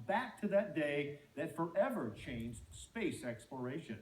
back to that day that forever changed space exploration.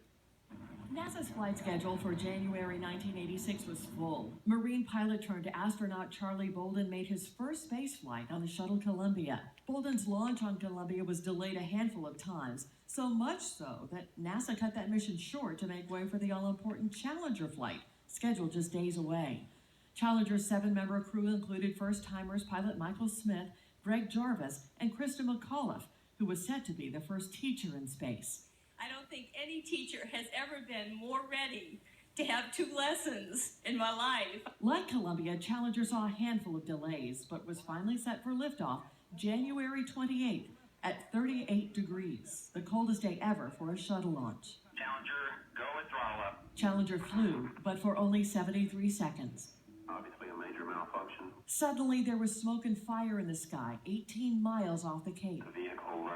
NASA's flight schedule for January 1986 was full. Marine pilot turned astronaut Charlie Bolden made his first space flight on the shuttle Columbia. Bolden's launch on Columbia was delayed a handful of times, so much so that NASA cut that mission short to make way for the all-important Challenger flight, scheduled just days away. Challenger's 7-member crew included first-timers pilot Michael Smith, Greg Jarvis, and Krista McAuliffe, who was set to be the first teacher in space. I don't think any teacher has ever been more ready to have 2 lessons in my life. Like Columbia, Challenger saw a handful of delays, but was finally set for liftoff January 28th at 38 degrees, the coldest day ever for a shuttle launch. Challenger, go with throttle up. Challenger flew, but for only 73 seconds. Obviously a major malfunction. Suddenly, there was smoke and fire in the sky, 18 miles off the Cape. The vehicle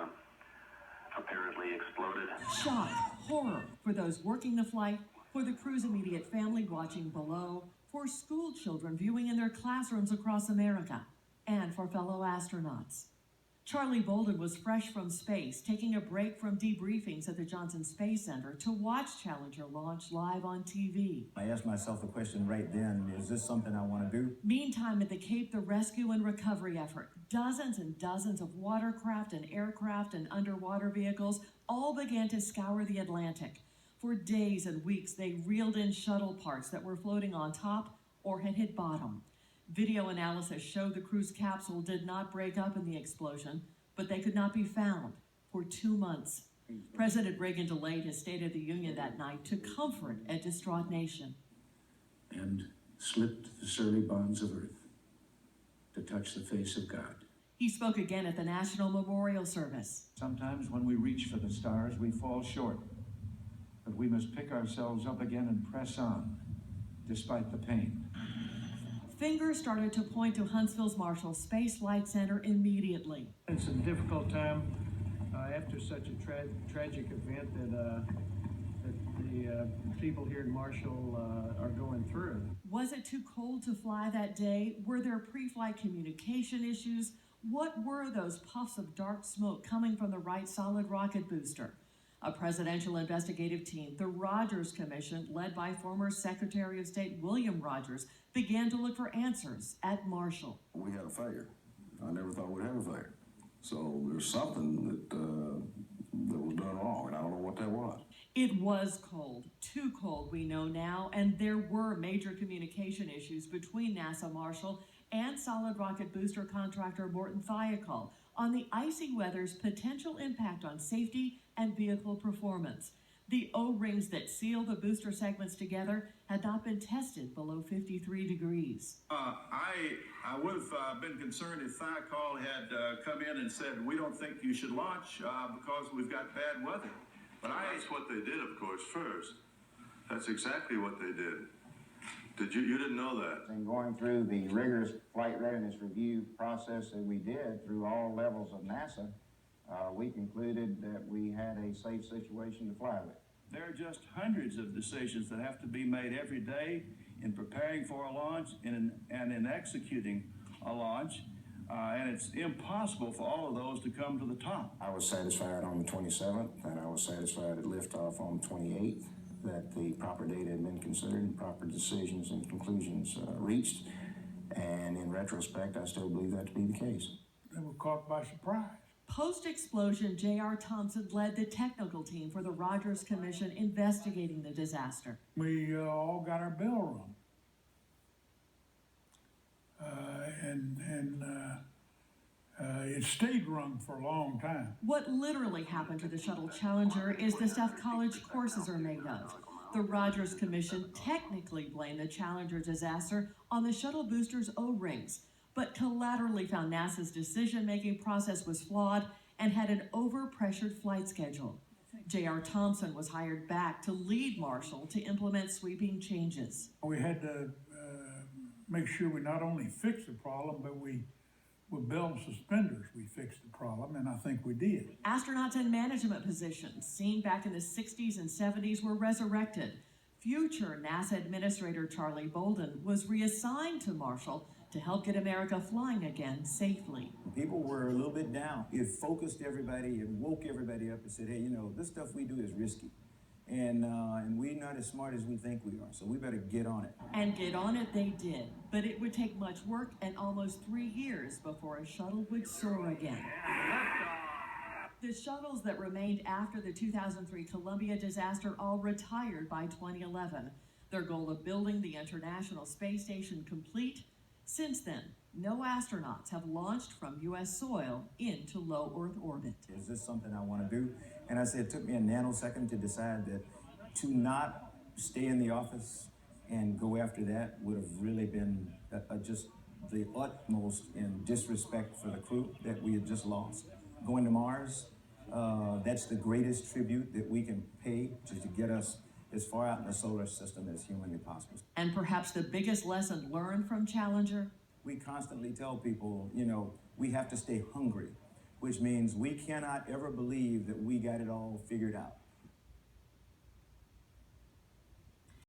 apparently exploded. Shock, horror for those working the flight, for the crew's immediate family watching below, for school children viewing in their classrooms across America, and for fellow astronauts. Charlie Bolden was fresh from space, taking a break from debriefings at the Johnson Space Center to watch Challenger launch live on TV. I asked myself the question right then, is this something I want to do? Meantime, at the Cape, the rescue and recovery effort, dozens and dozens of watercraft and aircraft and underwater vehicles all began to scour the Atlantic. For days and weeks, they reeled in shuttle parts that were floating on top or had hit bottom. Video analysis showed the crew's capsule did not break up in the explosion, but they could not be found for 2 months. President Reagan delayed his State of the Union that night to comfort a distraught nation. And slipped the surly bonds of earth to touch the face of God. He spoke again at the National Memorial Service. Sometimes when we reach for the stars, we fall short. But we must pick ourselves up again and press on, despite the pain. Fingers started to point to Huntsville's Marshall Space Flight Center immediately. It's a difficult time after such a tragic event that the people here in Marshall are going through. Was it too cold to fly that day? Were there pre-flight communication issues? What were those puffs of dark smoke coming from the Wright solid rocket booster? A presidential investigative team, the Rogers Commission, led by former Secretary of State William Rogers, began to look for answers at Marshall. We had a failure. I never thought we'd have a failure. So there's something that was done wrong, and I don't know what that was. It was cold, too cold we know now, and there were major communication issues between NASA Marshall and solid rocket booster contractor Morton Thiokol on the icy weather's potential impact on safety and vehicle performance. The O-rings that seal the booster segments together had not been tested below 53 degrees. I would have been concerned if Thiokol had come in and said, we don't think you should launch because we've got bad weather. But that's what they did, of course, first. That's exactly what they did. You didn't know that? And going through the rigorous flight readiness review process that we did through all levels of NASA, we concluded that we had a safe situation to fly with. There are just hundreds of decisions that have to be made every day in preparing for a launch and in executing a launch. And it's impossible for all of those to come to the top. I was satisfied on the 27th, and I was satisfied at liftoff on the 28th that the proper data had been considered and proper decisions and conclusions reached. And in retrospect, I still believe that to be the case. They were caught by surprise. Post-explosion, J.R. Thompson led the technical team for the Rogers Commission investigating the disaster. We all got our bell rung. It stayed rung for a long time. What literally happened to the shuttle Challenger is the stuff college courses are made of. The Rogers Commission technically blamed the Challenger disaster on the shuttle booster's O-rings, but collaterally found NASA's decision-making process was flawed and had an overpressured flight schedule. J.R. Thompson was hired back to lead Marshall to implement sweeping changes. We had to make sure we not only fixed the problem, but with belt and suspenders, we fixed the problem, and I think we did. Astronauts in management positions, seen back in the 60s and 70s, were resurrected. Future NASA Administrator Charlie Bolden was reassigned to Marshall to help get America flying again safely. People were a little bit down. It focused everybody, it woke everybody up and said, hey, you know, this stuff we do is risky. And we're not as smart as we think we are, so we better get on it. And get on it they did, but it would take much work and almost 3 years before a shuttle would soar again. The shuttles that remained after the 2003 Columbia disaster all retired by 2011. Their goal of building the International Space Station complete. Since then, no astronauts have launched from U.S. soil into low Earth orbit. Is this something I want to do? And I said, it took me a nanosecond to decide that to not stay in the office and go after that would have really been just the utmost in disrespect for the crew that we had just lost. Going to Mars, that's the greatest tribute that we can pay to get us as far out in the solar system as humanly possible. And perhaps the biggest lesson learned from Challenger? We constantly tell people, you know, we have to stay hungry, which means we cannot ever believe that we got it all figured out.